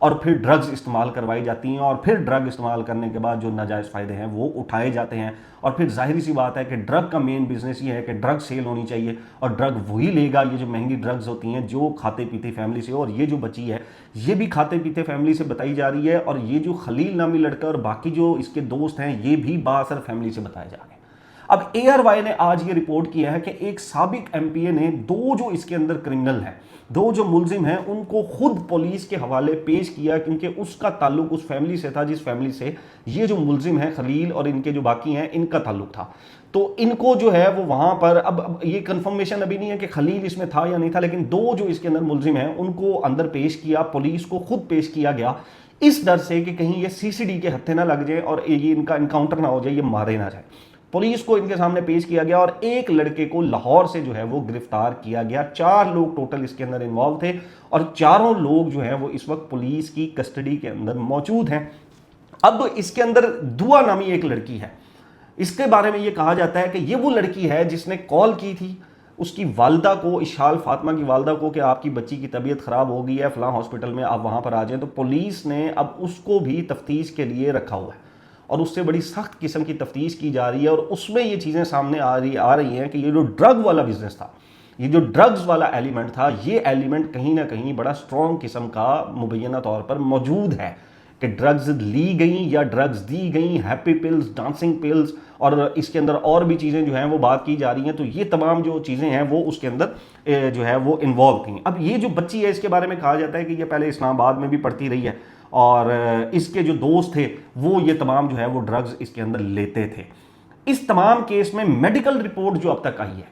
اور پھر ڈرگز استعمال کروائی جاتی ہیں اور پھر ڈرگ استعمال کرنے کے بعد جو ناجائز فائدے ہیں وہ اٹھائے جاتے ہیں. اور پھر ظاہری سی بات ہے کہ ڈرگ کا مین بزنس یہ ہے کہ ڈرگ سیل ہونی چاہیے اور ڈرگ وہی لے گا, یہ جو مہنگی ڈرگز ہوتی ہیں, جو کھاتے پیتے فیملی سے. اور یہ جو بچی ہے یہ بھی کھاتے پیتے فیملی سے بتائی جا رہی ہے, اور یہ جو خلیل نامی لڑکا اور باقی جو اس کے دوست ہیں یہ بھی بااثر فیملی سے بتائے جا رہے ہیں. اب اے آر وائی نے آج یہ رپورٹ کیا ہے کہ ایک سابق ایم پی اے نے دو جو اس کے اندر کرمنل ہیں, دو جو ملزم ہیں, ان کو خود پولیس کے حوالے پیش کیا, کیونکہ اس کا تعلق اس فیملی سے تھا جس فیملی سے یہ جو ملزم ہیں خلیل اور ان کے جو باقی ہیں ان کا تعلق تھا. تو ان کو جو ہے وہ وہاں پر اب یہ کنفرمیشن ابھی نہیں ہے کہ خلیل اس میں تھا یا نہیں تھا, لیکن دو جو اس کے اندر ملزم ہیں ان کو اندر پیش کیا, پولیس کو خود پیش کیا گیا, اس ڈر سے کہ کہیں یہ سی سی ڈی کے ہتھے نہ لگ جائے اور یہ ان کا انکاؤنٹر نہ ہو جائے, یہ مارے نہ جائے. پولیس کو ان کے سامنے پیش کیا گیا اور ایک لڑکے کو لاہور سے جو ہے وہ گرفتار کیا گیا. 4 لوگ ٹوٹل اس کے اندر انوالو تھے اور چاروں لوگ جو ہیں وہ اس وقت پولیس کی کسٹڈی کے اندر موجود ہیں. اب اس کے اندر دعا نامی ایک لڑکی ہے, اس کے بارے میں یہ کہا جاتا ہے کہ یہ وہ لڑکی ہے جس نے کال کی تھی اس کی والدہ کو, اشال فاطمہ کی والدہ کو, کہ آپ کی بچی کی طبیعت خراب ہو گئی ہے فلاں ہاسپٹل میں, آپ وہاں پر آ جائیں. تو پولیس نے اب اس کو بھی تفتیش کے لیے رکھا ہوا ہے اور اس سے بڑی سخت قسم کی تفتیش کی جا رہی ہے, اور اس میں یہ چیزیں سامنے آ رہی ہیں کہ یہ جو ڈرگ والا بزنس تھا, یہ جو ڈرگز والا ایلیمنٹ تھا, یہ ایلیمنٹ کہیں نہ کہیں بڑا سٹرونگ قسم کا مبینہ طور پر موجود ہے کہ ڈرگز لی گئیں یا ڈرگز دی گئیں, ہیپی پلز, ڈانسنگ پلز, اور اس کے اندر اور بھی چیزیں جو ہیں وہ بات کی جا رہی ہیں. تو یہ تمام جو چیزیں ہیں وہ اس کے اندر جو ہے وہ انوالو تھیں. اب یہ جو بچی ہے اس کے بارے میں کہا جاتا ہے کہ یہ پہلے اسلام آباد میں بھی پڑھتی رہی ہے اور اس کے جو دوست تھے وہ یہ تمام جو ہے وہ ڈرگز اس کے اندر لیتے تھے. اس تمام کیس میں میڈیکل رپورٹ جو اب تک آئی ہے,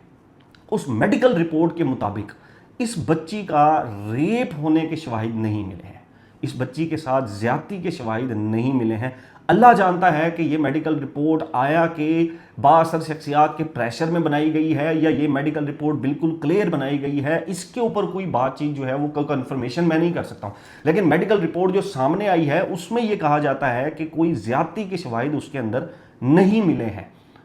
اس میڈیکل رپورٹ کے مطابق اس بچی کا ریپ ہونے کے شواہد نہیں ملے ہیں, اس بچی کے ساتھ زیادتی کے شواہد نہیں ملے ہیں. اللہ جانتا ہے کہ یہ میڈیکل رپورٹ آیا کہ بااثر شخصیات کے پریشر میں بنائی گئی ہے یا یہ میڈیکل رپورٹ بالکل کلیئر بنائی گئی ہے, اس کے اوپر کوئی بات چیت جو ہے وہ کنفرمیشن میں نہیں کر سکتا ہوں. لیکن میڈیکل رپورٹ جو سامنے آئی ہے اس میں یہ کہا جاتا ہے کہ کوئی زیادتی کے شواہد اس کے اندر نہیں ملے ہیں.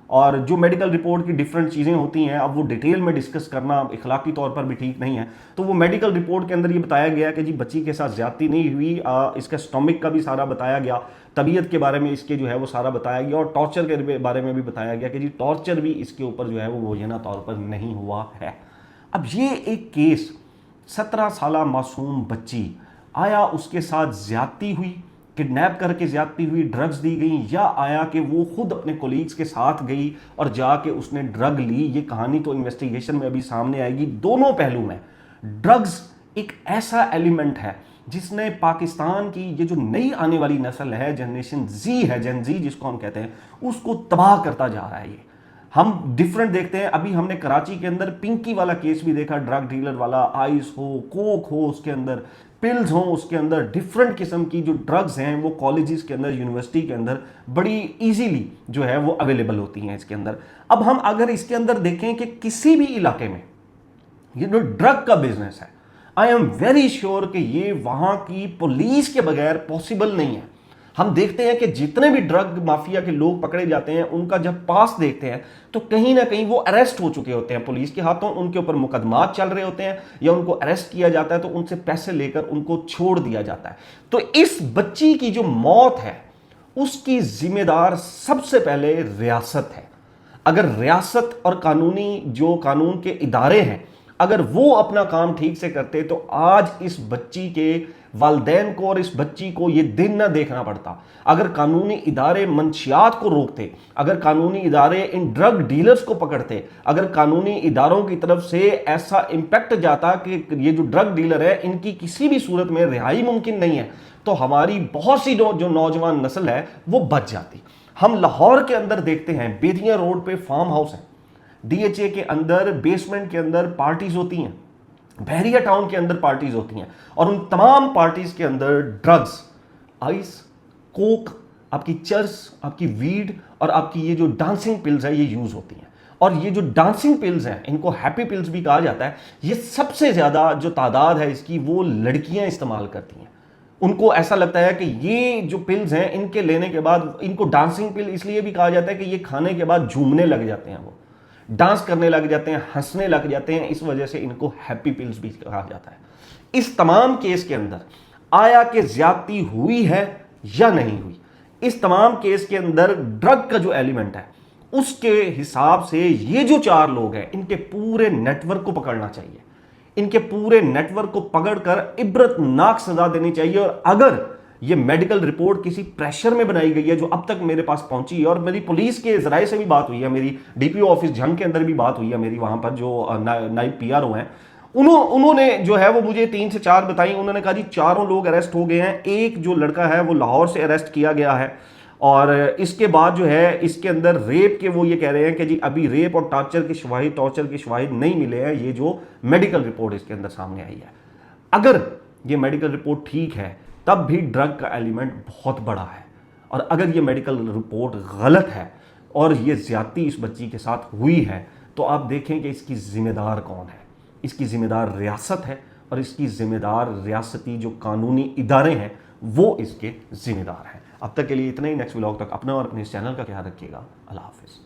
اور جو میڈیکل رپورٹ کی ڈیفرنٹ چیزیں ہوتی ہیں, اب وہ ڈیٹیل میں ڈسکس کرنا اخلاقی طور پر بھی ٹھیک نہیں ہے. تو وہ میڈیکل رپورٹ کے اندر یہ بتایا گیا کہ جی بچی کے ساتھ زیادتی نہیں ہوئی, اس کا سٹومک کا بھی سارا بتایا گیا, طبیعت کے بارے میں اس کے جو ہے وہ سارا بتایا گیا, اور ٹارچر کے بارے میں بھی بتایا گیا کہ جی ٹارچر بھی اس کے اوپر جو ہے وہ مبینہ طور پر نہیں ہوا ہے. اب یہ ایک کیس 17 سالہ معصوم بچی, آیا اس کے ساتھ زیادتی ہوئی, کڈنیپ کر کے زیادتی ہوئی, ڈرگز دی گئیں, یا آیا کہ وہ خود اپنے کولیگز کے ساتھ گئی اور جا کے اس نے ڈرگ لی؟ یہ کہانی تو انویسٹیگیشن میں ابھی سامنے آئے گی. دونوں پہلو میں ڈرگز ایک ایسا ایلیمنٹ ہے جس نے پاکستان کی یہ جو نئی آنے والی نسل ہے, جنریشن زی ہے, جن زی جس کو ہم کہتے ہیں, اس کو تباہ کرتا جا رہا ہے. یہ ہم ڈیفرنٹ دیکھتے ہیں. ابھی ہم نے کراچی کے اندر پنکی والا کیس بھی دیکھا, ڈرگ ڈیلر والا, آئس ہو, کوک ہو, اس کے اندر پلز ہوں, اس کے اندر ڈیفرنٹ قسم کی جو ڈرگز ہیں وہ کالجز کے اندر, یونیورسٹی کے اندر بڑی ایزیلی جو ہے وہ اویلیبل ہوتی ہیں اس کے اندر. اب ہم اگر اس کے اندر دیکھیں کہ کسی بھی علاقے میں یہ جو ڈرگ کا بزنس ہے, آئی ایم ویری شیور کہ یہ وہاں کی پولیس کے بغیر پاسبل نہیں ہے. ہم دیکھتے ہیں کہ جتنے بھی ڈرگ مافیا کے لوگ پکڑے جاتے ہیں ان کا جب پاس دیکھتے ہیں تو کہیں نہ کہیں وہ اریسٹ ہو چکے ہوتے ہیں پولیس کے ہاتھوں, ان کے اوپر مقدمات چل رہے ہوتے ہیں یا ان کو اریسٹ کیا جاتا ہے تو ان سے پیسے لے کر ان کو چھوڑ دیا جاتا ہے. تو اس بچی کی جو موت ہے اس کی ذمہ دار سب سے پہلے ریاست ہے. اگر ریاست اور جو قانون کے ادارے ہیں اگر وہ اپنا کام ٹھیک سے کرتے تو آج اس بچی کے والدین کو اور اس بچی کو یہ دن نہ دیکھنا پڑتا. اگر قانونی ادارے منشیات کو روکتے, اگر قانونی ادارے ان ڈرگ ڈیلرز کو پکڑتے, اگر قانونی اداروں کی طرف سے ایسا امپیکٹ جاتا کہ یہ جو ڈرگ ڈیلر ہے ان کی کسی بھی صورت میں رہائی ممکن نہیں ہے, تو ہماری بہت سی جو نوجوان نسل ہے وہ بچ جاتی. ہم لاہور کے اندر دیکھتے ہیں بیدیاں روڈ پہ فارم ہاؤس ہیں, ڈی ایچ اے کے اندر بیسمنٹ کے اندر پارٹیز ہوتی ہیں, بحریہ ٹاؤن کے اندر پارٹیز ہوتی ہیں, اور ان تمام پارٹیز کے اندر ڈرگز, آئس, کوک, آپ کی چرس, آپ کی ویڈ اور آپ کی یہ جو ڈانسنگ پلز ہے یہ یوز ہوتی ہیں. اور یہ جو ڈانسنگ پلز ہیں ان کو ہیپی پلز بھی کہا جاتا ہے, یہ سب سے زیادہ جو تعداد ہے اس کی وہ لڑکیاں استعمال کرتی ہیں. ان کو ایسا لگتا ہے کہ یہ جو پلز ہیں ان کے لینے کے بعد, ان کو ڈانسنگ پل اس لیے بھی کہا جاتا ہے کہ یہ کھانے کے بعد جھومنے لگ جاتے ہیں, وہ ڈانس کرنے لگ جاتے ہیں, ہنسنے لگ جاتے ہیں, اس وجہ سے ان کو ہیپی پلز بھی کہا جاتا ہے. اس تمام کیس کے اندر آیا کہ زیادتی ہوئی ہے یا نہیں ہوئی. اس تمام کیس کے اندر ڈرگ کا جو ایلیمنٹ ہے اس کے حساب سے یہ جو 4 لوگ ہیں ان کے پورے نیٹ ورک کو پکڑنا چاہیے, ان کے پورے نیٹ ورک کو پکڑ کر عبرت ناک سزا دینی چاہیے. اور اگر یہ میڈیکل رپورٹ کسی پریشر میں بنائی گئی ہے جو اب تک میرے پاس پہنچی ہے, اور میری پولیس کے ذرائع سے بھی بات ہوئی ہے, میری D P O office Jhang کے اندر بھی بات ہوئی ہے, میری وہاں پر جو نائب پی آر او ہیں انہوں نے جو ہے وہ مجھے 3 سے 4 بتائیں. انہوں نے کہا جی 4 لوگ اریسٹ ہو گئے ہیں, ایک جو لڑکا ہے وہ لاہور سے اریسٹ کیا گیا ہے, اور اس کے بعد جو ہے اس کے اندر ریپ کے وہ یہ کہہ رہے ہیں کہ جی ابھی ریپ اور ٹارچر کی شواہد نہیں ملے ہیں, یہ جو میڈیکل رپورٹ اس کے اندر سامنے آئی ہے. اگر یہ میڈیکل رپورٹ ٹھیک ہے تب بھی ڈرگ کا ایلیمنٹ بہت بڑا ہے, اور اگر یہ میڈیکل رپورٹ غلط ہے اور یہ زیادتی اس بچی کے ساتھ ہوئی ہے تو آپ دیکھیں کہ اس کی ذمہ دار کون ہے. اس کی ذمہ دار ریاست ہے, اور اس کی ذمہ دار ریاستی جو قانونی ادارے ہیں وہ اس کے ذمہ دار ہیں. اب تک کے لیے اتنا ہی. نیکسٹ ولاگ تک اپنا اور اپنے اس چینل کا خیال رکھیے گا. اللہ حافظ.